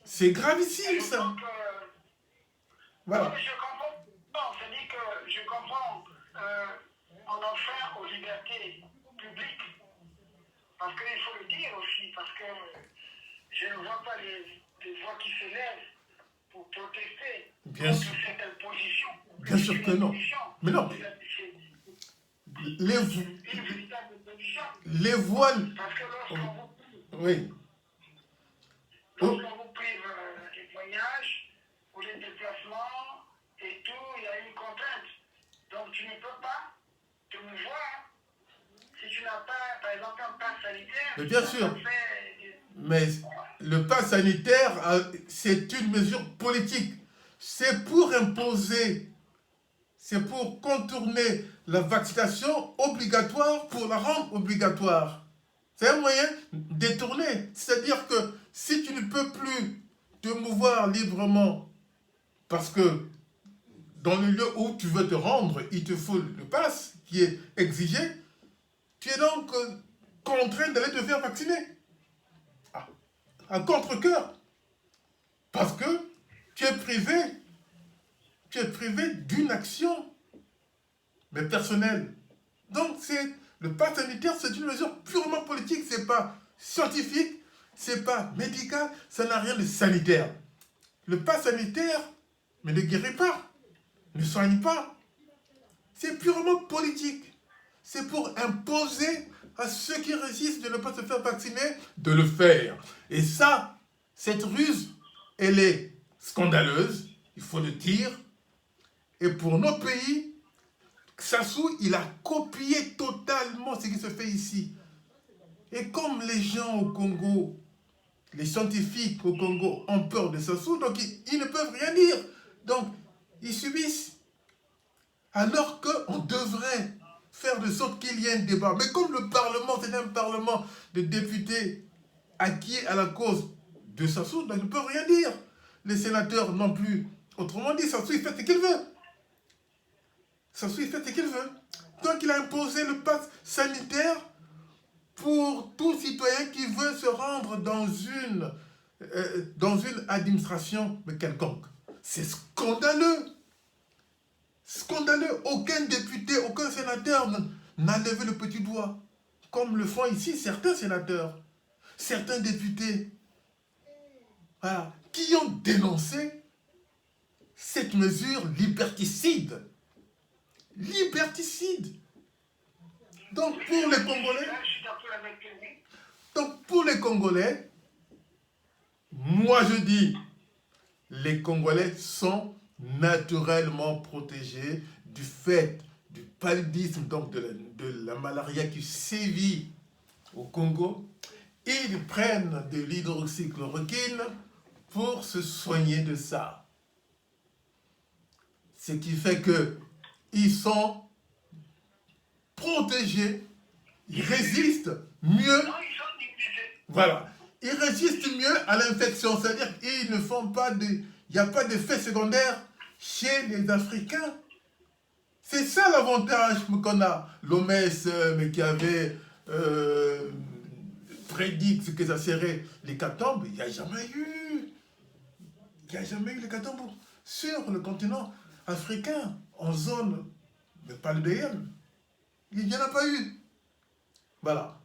C'est gravissime, Et ça. donc, oui, Voilà. je comprends. Non, c'est-à-dire que je comprends on enfreint aux libertés publiques, parce qu'il faut le dire aussi, parce que je ne vois pas les voix qui s'élèvent pour protester Bien contre sûr. cette imposition. Bien C'est sûr une que non. imposition. Mais non, les, C'est une véritable imposition. les voiles... Parce que Oui. Oh, lorsqu'on vous prive des voyages ou les déplacements et tout, il y a une contrainte. Donc tu ne peux pas te mouvoir si tu n'as pas, par exemple, un pass sanitaire, mais tu bien n'as sûr. pas fait... Mais le pass sanitaire, c'est une mesure politique. C'est pour imposer, c'est pour contourner la vaccination obligatoire pour la rendre obligatoire. C'est un moyen détourné. C'est-à-dire que si tu ne peux plus te mouvoir librement parce que dans le lieu où tu veux te rendre, il te faut le pass qui est exigé, tu es donc contraint d'aller te faire vacciner. À contre-cœur. Parce que tu es privé. Tu es privé d'une action, mais personnelle. Donc, le pass sanitaire, c'est une mesure purement politique. C'est pas scientifique, c'est pas médical, ça n'a rien de sanitaire. Le pass sanitaire, mais ne guérit pas, ne soigne pas. C'est purement politique. C'est pour imposer à ceux qui résistent de ne pas se faire vacciner de le faire. Et ça, cette ruse, elle est scandaleuse, il faut le dire. Et pour nos pays, Sassou, il a copié totalement ce qui se fait ici. Et comme les gens au Congo, les scientifiques au Congo ont peur de Sassou, donc ils ne peuvent rien dire. Donc, ils subissent. Alors qu'on devrait faire de sorte qu'il y ait un débat. Mais comme le Parlement, c'est un Parlement de députés acquis à la cause de Sassou, donc ils ne peuvent rien dire. Les sénateurs non plus. Autrement dit, Sassou, il fait ce qu'il veut. Sassou, il fait ce qu'il veut. Donc il a imposé le pass sanitaire pour tout citoyen qui veut se rendre dans une administration quelconque. C'est scandaleux. Scandaleux. Aucun député, aucun sénateur n'a levé le petit doigt. Comme le font ici certains sénateurs, certains députés, voilà, qui ont dénoncé cette mesure liberticide. Liberticide. Donc pour les Congolais, moi je dis, les Congolais sont naturellement protégés du fait du paludisme, donc de la malaria qui sévit au Congo. Ils prennent de l'hydroxychloroquine pour se soigner de ça. Ce qui fait qu'ils sont protégés, ils résistent mieux. Voilà. Ils résistent mieux à l'infection, c'est-à-dire qu'ils ne font pas il n'y a pas d'effet secondaire chez les Africains. C'est ça l'avantage qu'on a. L'OMS, mais qui avait prédit que ça serait l'hécatombe, il n'y a jamais eu. Il n'y a jamais eu l'hécatombe sur le continent africain, en zone paludéenne. Il n'y en a pas eu. Voilà.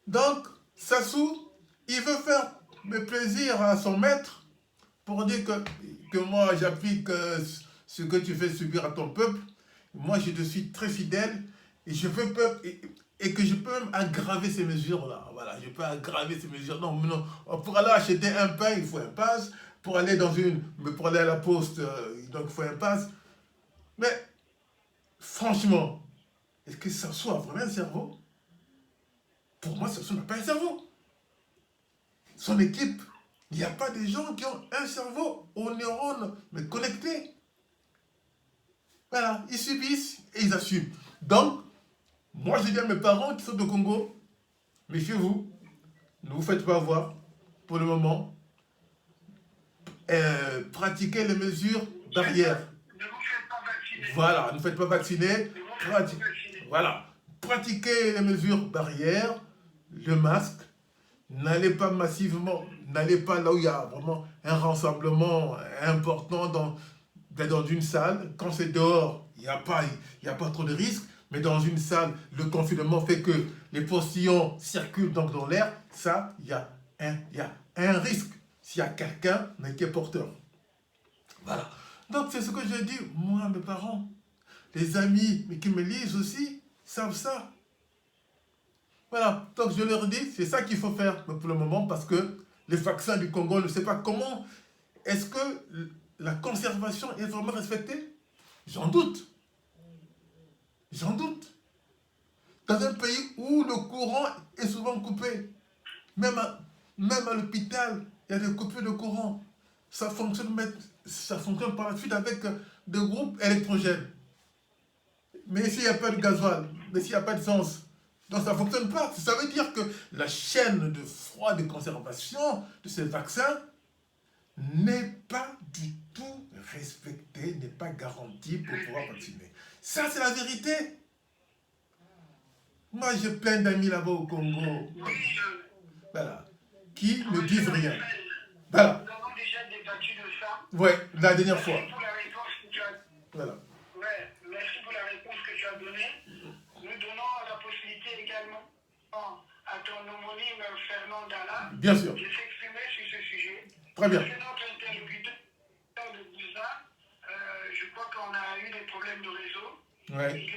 Donc, Sassou, il veut faire plaisir à son maître pour dire que moi, j'applique ce que tu fais subir à ton peuple. Moi, je te suis très fidèle et et que je peux même aggraver ces mesures-là. Voilà, je peux aggraver ces mesures. Non, non, pour aller acheter un pain, il faut un pass. Pour aller pour aller à la poste, donc il faut un pass. Mais, franchement, est-ce que Sassou a vraiment un cerveau? Pour moi, Sassou n'a pas un cerveau. Son équipe, il n'y a pas des gens qui ont un cerveau aux neurones mais connectés. Voilà, ils subissent et ils assument. Donc, moi je dis à mes parents qui sont au Congo, méfiez-vous, ne vous faites pas avoir pour le moment. Pratiquez les mesures barrières. Ne vous faites pas vacciner. Voilà, ne vous faites pas vacciner. Voilà, pratiquez les mesures barrières, le masque. N'allez pas massivement, n'allez pas là où il y a vraiment un rassemblement important dans une salle. Quand c'est dehors, il n'y a pas trop de risques. Mais dans une salle, le confinement fait que les postillons circulent donc dans l'air. Ça, il y a un risque s'il y a quelqu'un mais qui est porteur. Voilà. Donc c'est ce que je dis, moi, mes parents. Les amis mais qui me lisent aussi savent ça. Voilà. Donc je leur dis, c'est ça qu'il faut faire pour le moment parce que les vaccins du Congo, on ne sait pas comment. Est-ce que la conservation est vraiment respectée? J'en doute. J'en doute. Dans un pays où le courant est souvent coupé, même à l'hôpital, il y a des coupures de courant. Ça fonctionne par la suite avec des groupes électrogènes. Mais s'il n'y a pas de gasoil, mais s'il n'y a pas d'essence, donc ça ne fonctionne pas. Ça veut dire que la chaîne de froid de conservation de ces vaccins n'est pas du tout respectée, n'est pas garantie pour pouvoir vacciner. Ça, c'est la vérité. Moi, j'ai plein d'amis là-bas au Congo, voilà, qui ne disent rien. Voilà. Nous avons déjà débattu de ça. Ouais, la dernière fois. Merci pour la réponse que tu as. Voilà. Ouais, merci pour la réponse que tu as donnée. Nous donnons la possibilité également à ton homonyme Fernand Dalla Bien sûr. de s'exprimer sur ce sujet. Très bien. C'est notre interlocuteur de Bouza. Je crois qu'on a eu des problèmes de réseau. Ouais. Il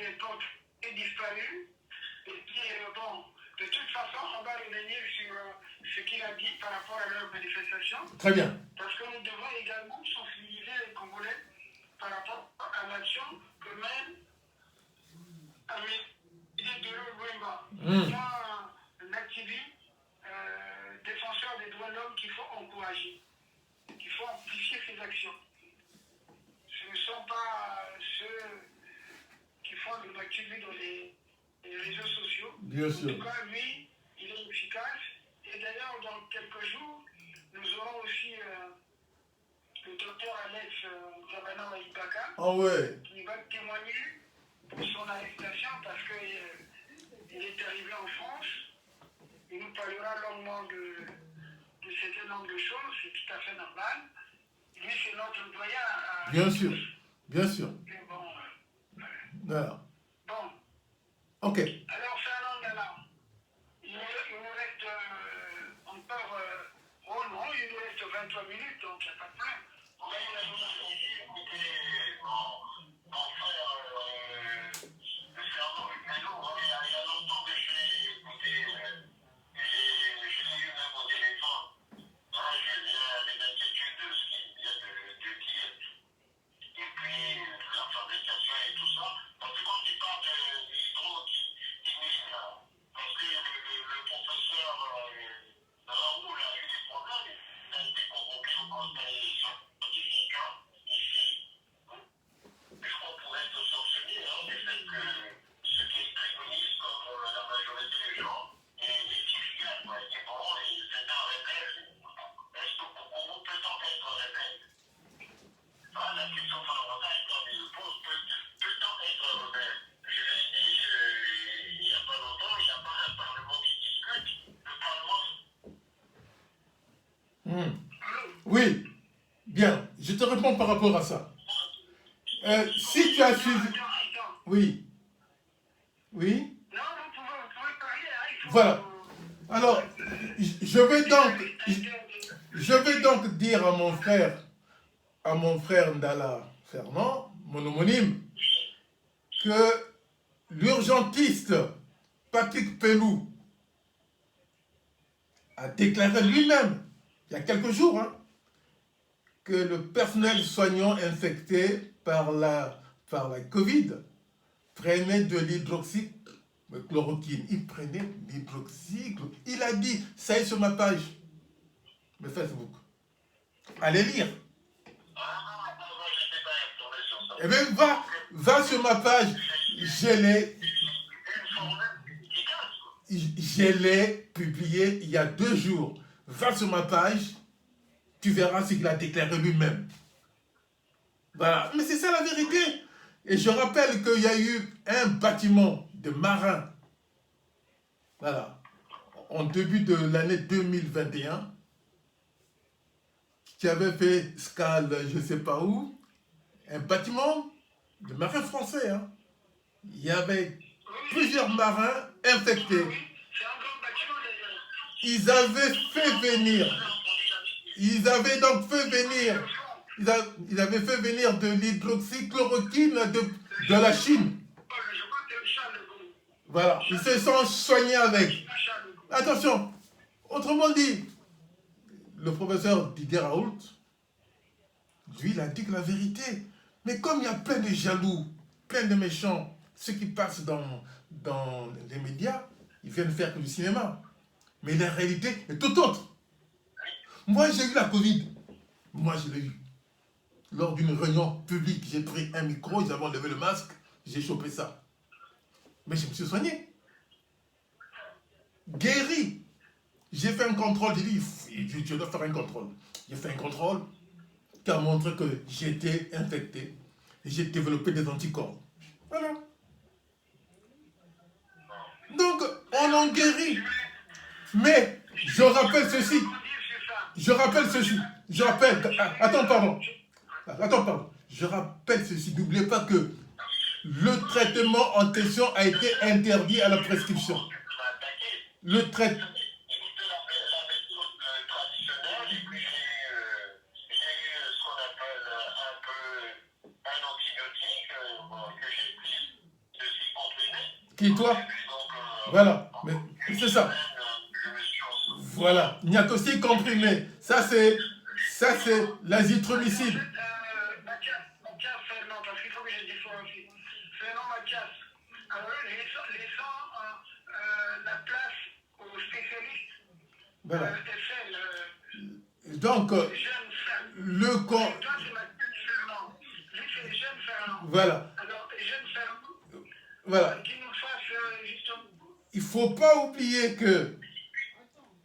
est disparu. Et puis, bon, de toute façon, on va revenir sur ce qu'il a dit par rapport à leur manifestation. Très bien. Parce que nous devons également sensibiliser les Congolais par rapport à l'action que mène Amédée Delors-Wemba. C'est un activiste défenseur des droits de l'homme qu'il faut encourager, qu'il faut amplifier ses actions. Ce ne sont pas ceux qui font de l'activité dans les réseaux sociaux. Bien sûr. En tout cas, lui, il est efficace. Et d'ailleurs, dans quelques jours, nous aurons aussi le docteur Alex Zabana Ibaka Ah ouais. qui va témoigner pour son arrestation parce qu'il est arrivé en France. Il nous parlera longuement de certain nombre de choses, c'est tout à fait normal. Lui, c'est notre doyen. Bien sûr. Bien sûr. Mais bon, Voilà. bon. Ok. Alors, Fernand Dalla, il nous reste encore, oh non, il nous reste 23 minutes, donc il n'y a pas de problème. On va y aller. Mon frère, Fernand Dalla, il y a longtemps que je l'ai écouté, je l'ai eu même au téléphone. Moi, je viens des inquiétudes de ce qu'il vient de dire, et puis la fabrication et tout ça. Parce que quand il parle de l'hydroquinine, parce que le professeur Raoul a eu des problèmes, il a été convoqué au conseil scientifique ici. Je crois pour être sanctionné du fait que ce qui est préconisé comme la majorité des gens est efficace. Et bon, c'est un remède. Est-ce que pour vous peut-on être remède? La question fondamentale qu'on me pose, peut-on être remède? Je l'ai dit il n'y a pas longtemps, il n'y a pas un Parlement qui discute. Le Parlement. Oui. Bien. Je te réponds par rapport à ça. Si tu as suivi... Attends. Oui. Oui. Non, vous pouvez parler, il faut... Voilà. Alors, je vais donc dire à mon frère Ndala Fernand, mon homonyme, que l'urgentiste Patrick Pelou a déclaré lui-même, il y a quelques jours, que le personnel soignant infecté par la Covid prenait de l'hydroxychloroquine. Il prenait l'hydroxychloroquine. Il a dit, ça est sur ma page de Facebook. Allez lire. Eh bien, va sur ma page. Je l'ai publié il y a 2 jours. Va sur ma page, tu verras ce qu'il a déclaré lui-même. Voilà. Mais c'est ça la vérité. Et je rappelle qu'il y a eu un bâtiment de marins, voilà, en début de l'année 2021, qui avait fait escale, je ne sais pas où, un bâtiment de marins français. Hein. Il y avait plusieurs marins infectés. C'est un grand bâtiment d'ailleurs. Ils avaient fait venir, ils avaient donc fait venir, ils avaient fait venir de l'hydroxychloroquine de la Chine. Je crois que Charles de Gaulle. Voilà, ils se sont soignés avec. Charles de Gaulle. Attention, autrement dit, le professeur Didier Raoult, lui, il a dit que la vérité. Mais comme il y a plein de jaloux, plein de méchants, ceux qui passent dans les médias, ils viennent faire que du cinéma. Mais la réalité est tout autre. Moi, j'ai eu la Covid. Moi, je l'ai eu. Lors d'une réunion publique, j'ai pris un micro, ils avaient enlevé le masque, j'ai chopé ça. Mais je me suis soigné. Guéri. J'ai fait un contrôle, j'ai dit, je dois faire un contrôle. J'ai fait un contrôle qui a montré que j'étais infecté et j'ai développé des anticorps. Voilà. Donc, on en guérit. Mais, je rappelle ceci. Attends, pardon. Je rappelle ceci. N'oubliez pas que le traitement en question a été interdit à la prescription. Le traitement. Qui, toi? Voilà, mais c'est ça. Voilà, niacoside comprimé. Ça, c'est l'azithromycine. Mathias Fernand, parce qu'il faut que je différencie. Fernand Mathias, laissant la place aux spécialistes. Voilà. FL, Donc, le corps. Toi, c'est Mathias Fernand. Lui, c'est jeune Fernand. Voilà. Alors, jeune Fernand, Voilà. qui nous fasse justement. Il ne faut pas oublier que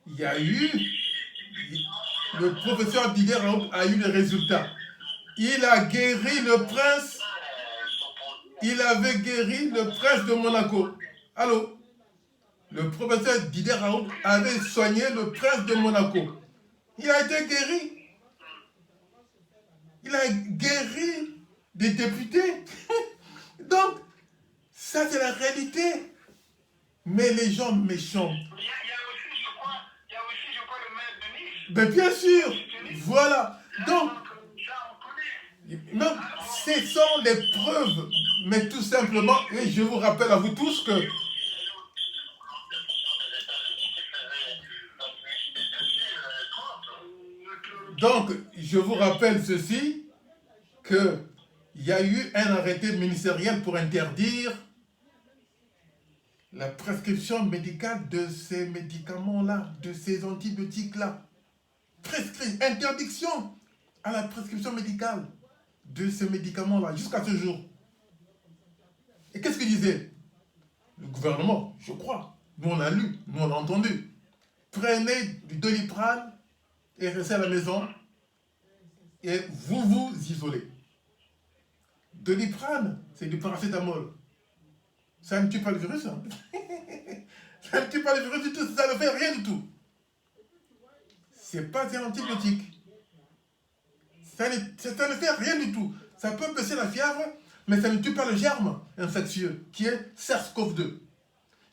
il y a eu, le professeur Didier Raoult a eu les résultats. Il a guéri le prince, il avait guéri le prince de Monaco. Allô? Le professeur Didier Raoult avait soigné le prince de Monaco. Il a été guéri. Il a guéri des députés. Donc, ça c'est la réalité. Mais les gens méchants. Il y a aussi, je crois, le maire de Nice. Mais bien sûr, voilà. Donc, Ça, on connaît. non, ce sont les preuves. Mais tout simplement, et je vous rappelle à vous tous que donc, je vous rappelle ceci, qu'il y a eu un arrêté ministériel pour interdire la prescription médicale de ces médicaments-là, de ces antibiotiques-là. Interdiction à la prescription médicale de ces médicaments-là, jusqu'à ce jour. Et qu'est-ce qu'il disait? Le gouvernement, je crois, nous on a lu, nous on a entendu. Prenez du Doliprane et restez à la maison et vous vous isolez. Doliprane, c'est du paracétamol. Ça ne tue pas le virus. Hein. Ça ne tue pas le virus du tout, ça ne fait rien du tout. C'est pas un antibiotique. Ça ne fait rien du tout. Ça peut baisser la fièvre, mais ça ne tue pas le germe infectieux, qui est SARS-CoV-2,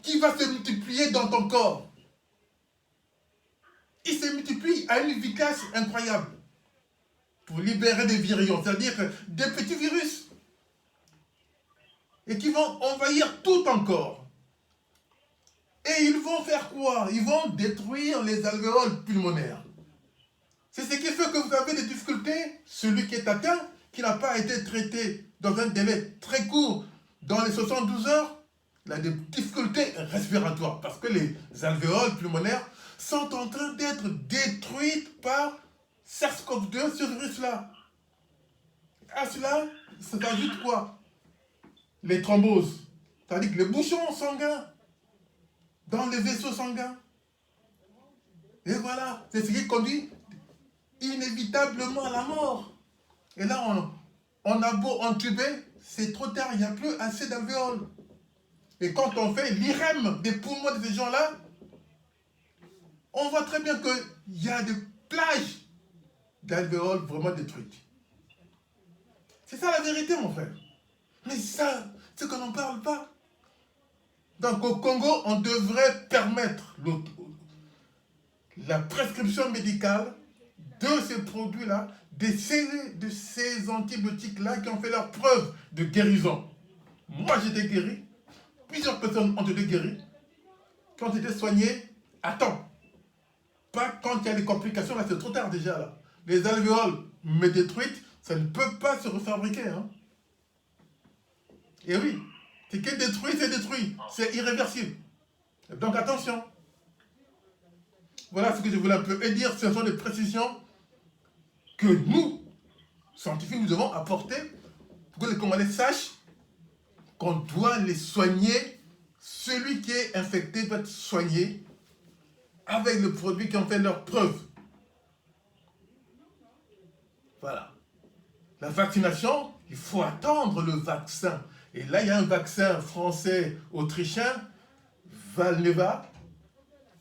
qui va se multiplier dans ton corps. Il se multiplie à une vitesse incroyable pour libérer des virions, c'est-à-dire des petits virus, et qui vont envahir tout ton corps. Et ils vont faire quoi? Ils vont détruire les alvéoles pulmonaires. C'est ce qui fait que vous avez des difficultés. Celui qui est atteint, qui n'a pas été traité dans un délai très court, dans les 72 heures, il a des difficultés respiratoires parce que les alvéoles pulmonaires sont en train d'être détruites par SARS-CoV-2, ce virus-là. À cela, ça s'ajoute quoi? Les thromboses, c'est-à-dire que les bouchons sanguins dans les vaisseaux sanguins. Et voilà, c'est ce qui conduit inévitablement à la mort. Et là, on a beau entuber, c'est trop tard, il n'y a plus assez d'alvéoles. Et quand on fait l'IRM des poumons de ces gens-là, on voit très bien qu'il y a des plages d'alvéoles vraiment détruites. C'est ça la vérité, mon frère. Mais ça, c'est qu'on n'en parle pas. Donc au Congo, on devrait permettre la prescription médicale de ces produits-là, de ces antibiotiques-là qui ont fait leur preuve de guérison. Moi, j'ai été guéri. Plusieurs personnes ont été guéries, qui ont été soignées à temps. Pas quand il y a des complications, là c'est trop tard déjà. Là. Les alvéoles me détruites, ça ne peut pas se refabriquer. Hein. Et oui, c'est que détruit, c'est détruit. C'est irréversible. Donc attention. Voilà ce que je voulais un peu dire. Ce sont des précisions que nous, scientifiques, nous devons apporter pour que les Congolais sachent qu'on doit les soigner. Celui qui est infecté doit être soigné avec les produits qui ont fait leur preuve. Voilà. La vaccination, il faut attendre le vaccin. Et là, il y a un vaccin français-autrichien, Valneva,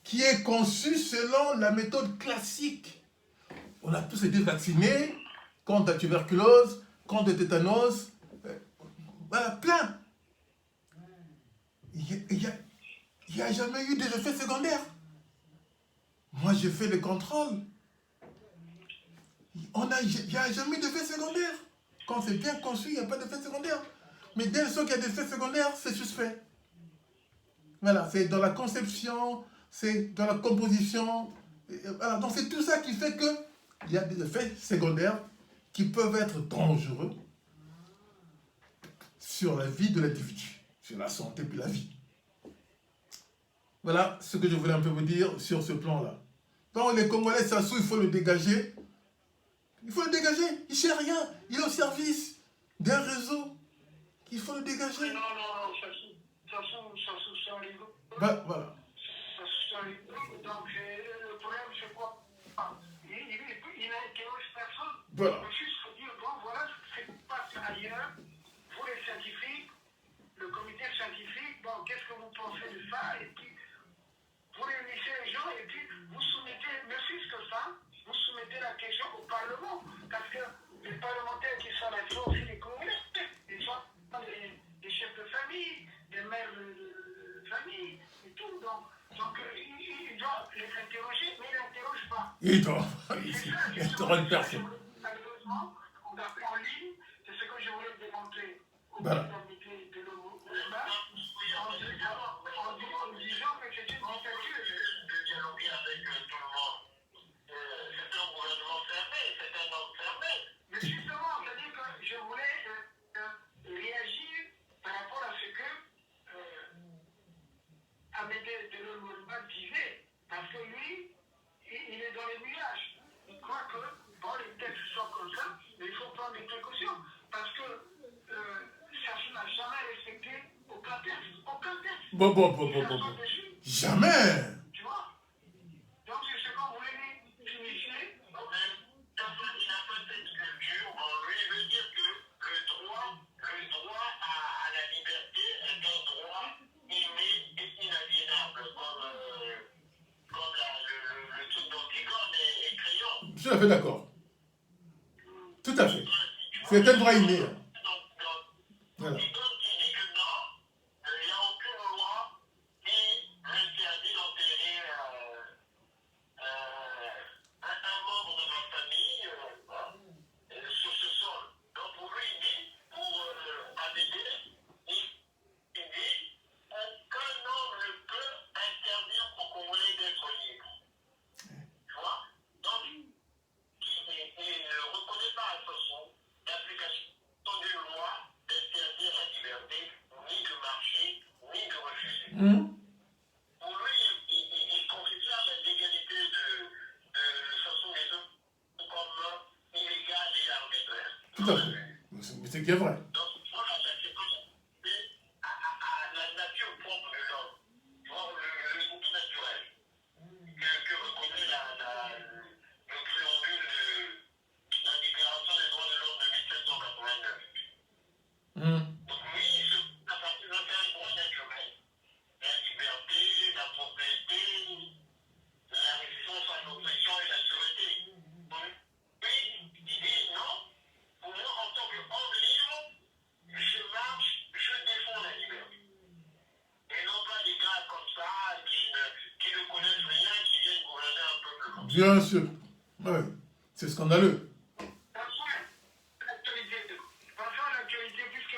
qui est conçu selon la méthode classique. On a tous été vaccinés contre la tuberculose, contre le tétanos, voilà, plein. Il n'y a jamais eu d'effets secondaires. Moi, j'ai fait le contrôle. Il n'y a jamais d'effets secondaires. Quand c'est bien conçu, il n'y a pas d'effets secondaires. Mais dès lors qu'il y a des effets secondaires, c'est suspect. Voilà, c'est dans la conception, c'est dans la composition. Voilà, donc c'est tout ça qui fait qu'il y a des effets secondaires qui peuvent être dangereux sur la vie de l'individu, sur la santé et la vie. Voilà ce que je voulais un peu vous dire sur ce plan-là. Donc les Congolais s'assouent, il faut le dégager. Il faut le dégager. Il ne sait rien. Il est au service d'un réseau. Il faut le dégager. Non, ça sous rigolo. Voilà. Ça sous rigolo. Donc le problème, c'est quoi? Il n'interroge personne. Voilà. Il faut juste dire, bon, voilà ce qui se passe ailleurs. Vous les scientifiques, le comité scientifique, bon, qu'est-ce que vous pensez de ça? Et puis, vous réunissez les gens et puis vous soumettez, ne fût-ce que ça, vous soumettez la question au Parlement. Parce que les parlementaires qui sont là, ils sont aussi des Congolais. Ils sont des chefs de famille, des mères de famille et tout. Donc ils doivent les interroger, mais ils n'interrogent pas. Il interroge personne. Malheureusement, on a fait en ligne, c'est ce que je voulais démontrer au Voilà. comité de l'OMA, en disant que c'est une dictature. De dialoguer avec tout le monde. C'est un gouvernement fermé, c'est un homme fermé. Mais justement, c'est-à-dire que je voulais réagir par rapport à ce que Amédée de l'OMA disait. Parce que lui, il est dans les nuages. Il croit que, bon, les textes sont comme ça, mais il faut prendre des précautions. Parce que ça n'a jamais respecté aucun texte. Aucun texte. Bon. Jamais. Tu vois? Donc, c'est ce qu'on voulait finir. Il n'a pas cette culture. Bon, lui, il veut dire que le droit à la liberté est un droit inné et inaliénable, comme le truc d'Antigone et Crayon. Je suis tout à fait d'accord. Tout à fait. C'est un droit inné. Voilà. Pour lui, il considère la légalité de façon des hommes comme illégale et arbitraire. Tout à fait. Mais c'est qui est vrai. Donc, voilà, c'est comme à la nature propre de l'homme, le goût naturel, que reconnaît le préambule de la Déclaration des droits de l'homme de 1789. Donc, oui, à partir d'un droit naturel. La liberté, la propriété, la résistance à l'oppression et la sûreté. Oui, Bien sûr. Oui. C'est scandaleux. Passons à l'actualité, puisque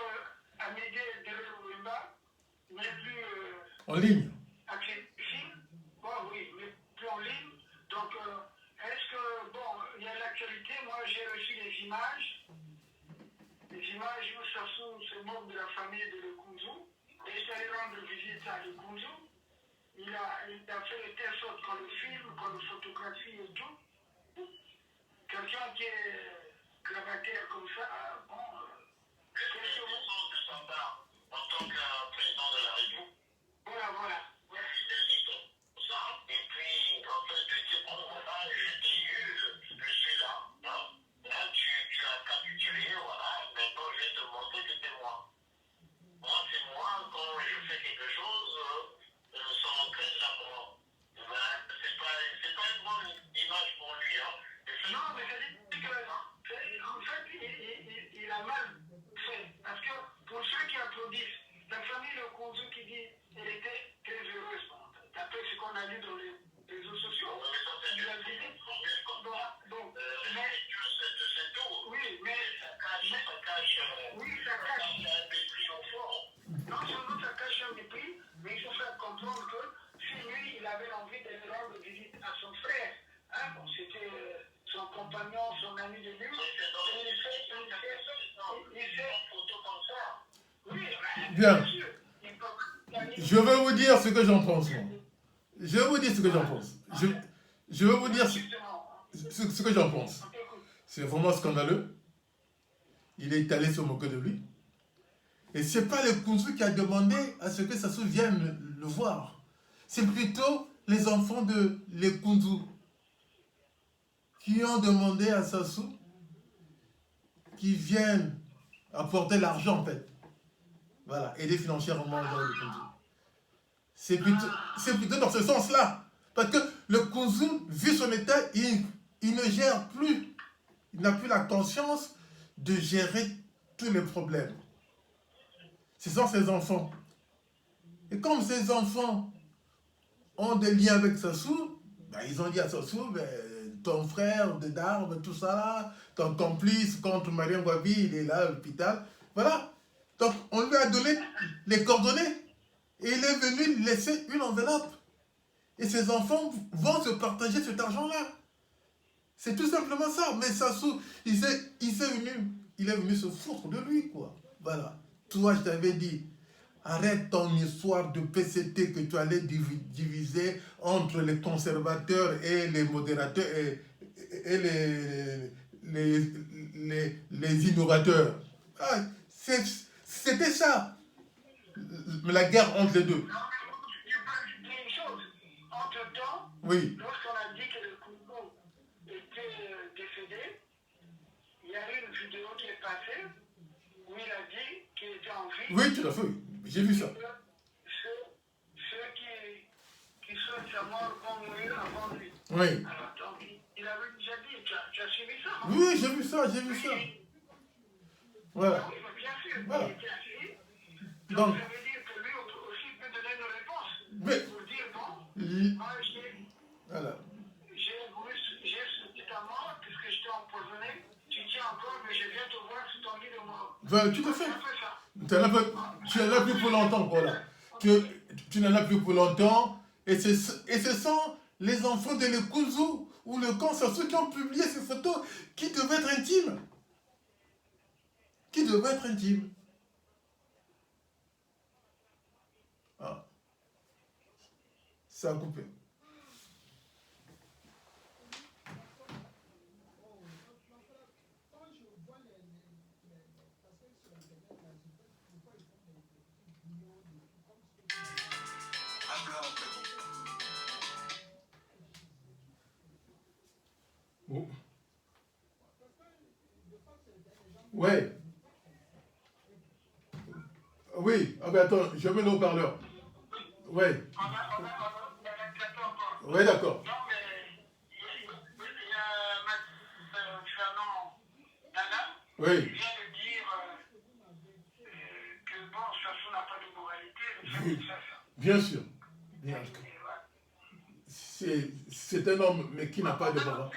Amédée Deleuze-Wimba n'est plus En ligne. accessible. Bon, oui, mais plus en ligne. Donc, est-ce que, bon, il y a l'actualité. Moi, j'ai reçu des images où Sassou se moque de la famille de Lekunzu. Et je suis allé rendre visite à Lekunzu. Il a fait de telle sorte qu'on le filme, qu'on le photographie et tout. Quelqu'un qui est gravataire comme ça, bon, c'est sûr. De sa part, en tant que président de la République. Voilà. Et puis, en fait, de dire, oh, voilà, je t'ai eu, je suis là. Non. Là, tu as capturé, voilà, maintenant je vais te montrer que c'est moi. Moi, c'est moi, quand je fais quelque chose, sans entraîne la mort. C'est pas une bonne image pour lui, hein. Non, mais c'est-à-dire que, en fait, il a mal fait. Parce que pour ceux qui applaudissent, la famille Lekunzu qui dit elle était très heureuse, d'après ce qu'on a lu dans les réseaux sociaux. Mais ça, c'est de la visite. Donc, mais, oui, mais ça cache un mépris au fond. Non seulement ça cache un mépris, mais il faut faire comprendre que si lui, il avait envie de rendre visite à son frère, hein, bon, c'était son compagnon, son ami de lui, il fait une photo comme ça. Oui, Bien. sûr. Je vais vous dire ce que j'en pense, moi. Je vais vous dire ce que j'en pense. Je vais vous dire ce que j'en pense. C'est vraiment scandaleux. Il est allé se moquer de lui. Et ce n'est pas le Kunzu qui a demandé à ce que Sassou vienne le voir. C'est plutôt les enfants de les Kunzu qui ont demandé à Sassou qu'ils viennent apporter l'argent, en fait. Voilà, aider financièrement le Kunzu. C'est plutôt dans ce sens-là. Parce que le Kunzu, vu son état, il ne gère plus. Il n'a plus la conscience de gérer tous les problèmes. Ce sont ses enfants. Et comme ces enfants ont des liens avec Sassou, ben ils ont dit à Sassou, ben, ton frère de d'armes, tout ça là, ton complice contre Mariam Wabi, il est là à l'hôpital. Voilà. Donc on lui a donné les coordonnées. Et il est venu laisser une enveloppe. Et ses enfants vont se partager cet argent-là. C'est tout simplement ça. Mais Sassou, il est venu se foutre de lui, quoi. Voilà. Toi, je t'avais dit, arrête ton histoire de PCT que tu allais diviser entre les conservateurs et les modérateurs et les innovateurs. Ah, c'était ça. La guerre entre les deux. Une chose, entre-temps, Oui. lorsqu'on a dit que le Congo était décédé, il y a eu une vidéo qui est passée où il a dit qu'il était en vie. Oui, tout à fait. J'ai vu ça. Ceux qui sont sa mort vont mourir avant lui. Oui. Alors, donc, il avait déjà dit, tu as suivi ça, hein? Oui, j'ai vu ça. Voilà. Oui, mais bien sûr, Voilà. il était assis. Donc, ça veut dire que lui aussi peut donner une réponse. mais, Pour dire, bon, moi voilà. j'ai ce petit amour, puisque je t'ai empoisonné, tu tiens encore, mais je viens te voir sur ton lit de mort. Voilà, tout à fait. Tu n'en as plus pour longtemps, voilà. Tu n'en as plus pour longtemps. Et ce sont les enfants de Lekunzu ou le camp Sassou qui ont publié ces photos qui devaient être intimes. Ah. Ça a coupé. Oh. Ouais. Oui. Ah ben attends, je mets le haut-parleur. Ouais. Ouais, d'accord. Non, mais il y a Fernand Nana Oui. qui vient de dire que bon, Sassou n'a pas de moralité, Oui. Bien sûr. Bien. c'est un homme, mais qui n'a pas de moral.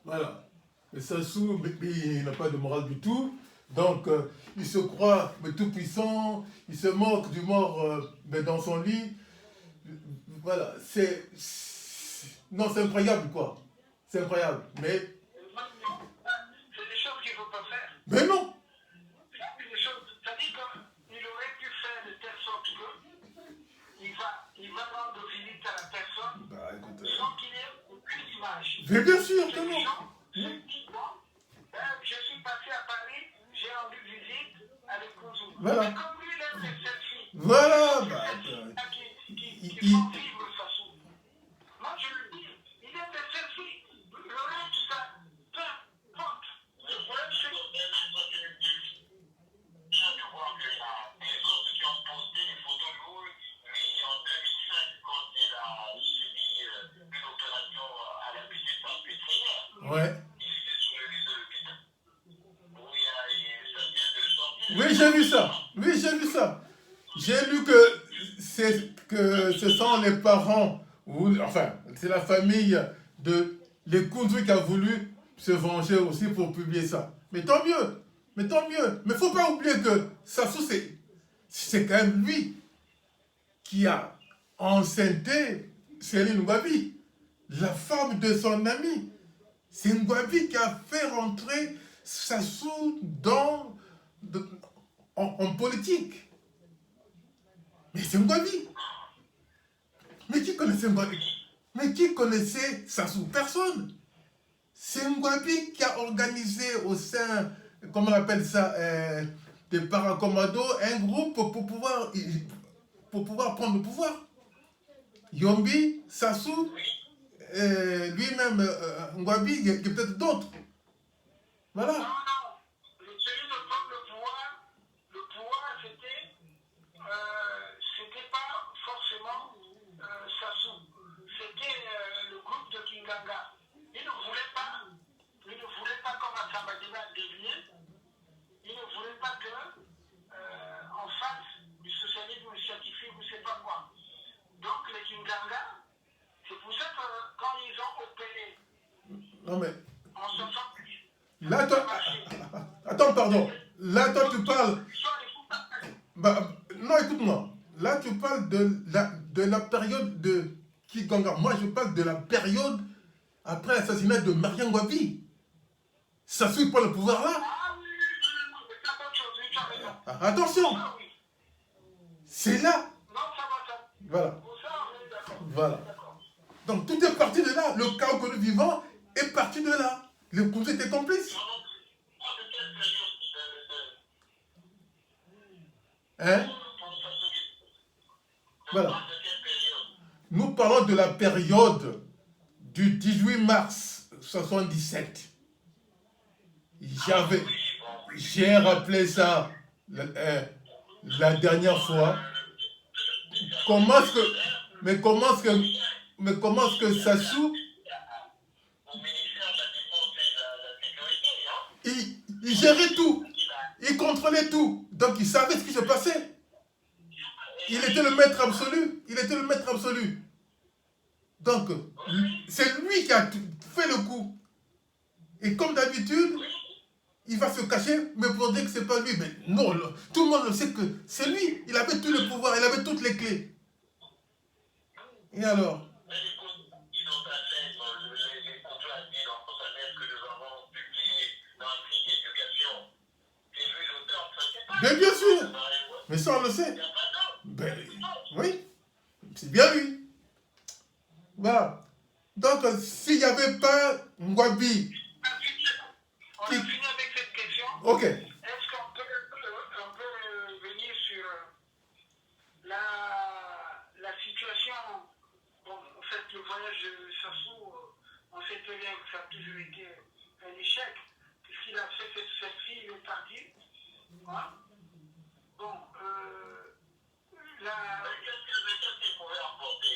Voilà. Mais Sassou, il n'a pas de morale du tout. Donc, il se croit tout puissant, il se moque du mort mais dans son lit. Voilà, non, c'est incroyable, quoi. C'est incroyable, mais... C'est des choses qu'il ne faut pas faire. Mais non. C'est-à-dire qu'il aurait pu faire de telle sorte qu'il va rendre visite à la personne sans qu'il ait aucune image. Mais bien sûr que Les non. gens se disent, bon, je suis passé à Paris, j'ai rendu visite avec Kouzou. Voilà. Mais comme lui, il aime les selfies. Voilà. Qui font vivre Sassou. Moi, je le dis, il aime les selfies. Le reste, tout ça, peu importe. Le problème, c'est que tu vois que les autres qui ont posté des photos de vous, lui, en 2005, quand il a subi une opération à la petite pétrolière, Ouais. il était sur le lit de l'hôpital. Où ça vient de sortir. Oui, j'ai vu ça. Oui, j'ai vu ça. J'ai lu que ce sont les parents, ou enfin, c'est la famille de Koundou qui a voulu se venger aussi pour publier ça. Mais tant mieux. Mais tant mieux. Mais il ne faut pas oublier que Sassou, c'est quand même lui qui a enceinté Céline Ngouabi, la femme de son ami. C'est Ngouabi qui a fait rentrer Sassou en politique. Mais c'est Ngouabi. Mais qui connaissait Ngouabi? Mais qui connaissait Sassou? Personne. C'est Ngouabi qui a organisé au sein, comment on appelle ça, des paracommandos, un groupe pour pouvoir prendre le pouvoir. Yombi, Sassou, lui-même, Ngouabi, il y a peut-être d'autres. Voilà. Non, celui de prendre le pouvoir, c'était pas forcément Sassou. C'était le groupe de Kinganga. Il ne voulait pas comme Asambadina devenir, il ne voulait pas que en face du socialisme scientifique ou je ne sais pas quoi. Donc les Kinganga, c'est pour ça que quand ils ont opéré, Non mais, on se sent plus. là, toi, attends, pardon. Là, toi, tu parles... non, écoute-moi. Là, tu parles de la période de Kiganga. Moi, je parle de la période après l'assassinat de Marien Ngouabi. Sassou prend le pouvoir là. Ah oui, c'est pas autre chose, tu as raison. Attention. Ah oui. C'est là. Non, ça va, ça. Voilà. Pour ça, on est d'accord. Voilà. Donc, tout est parti de là. Le chaos que nous vivons est parti de là. Les Koundou étaient complices. Hein? Voilà. Nous parlons de la période du 18 mars 1977. J'ai rappelé ça la dernière fois. Comment est-ce que Sassou il gérait tout, il contrôlait tout, donc il savait ce qui se passait. Il était le maître absolu. Donc, c'est lui qui a fait le coup. Et comme d'habitude, il va se cacher, mais pour dire que c'est pas lui. Mais non, tout le monde le sait que c'est lui. Il avait tout le pouvoir, il avait toutes les clés. Et alors? Mais bien sûr. Mais ça, on le sait. Ben, oui. C'est bien lui. Voilà. Donc, s'il n'y avait pas Ngouabi... On a fini avec cette question. Ok. Est-ce qu'on peut venir sur la situation? Bon, en fait, le voyage de Sassou, on sait très bien que ça a toujours été un échec, puisqu'il a fait cette selfie, il est parti. Hein? Bon, qu'est-ce qu'il pouvait apporter?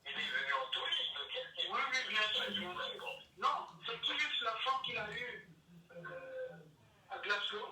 Il est venu en tourisme. Oui, bien sûr. Non, c'est tout juste la forme qu'il a eue à Glasgow.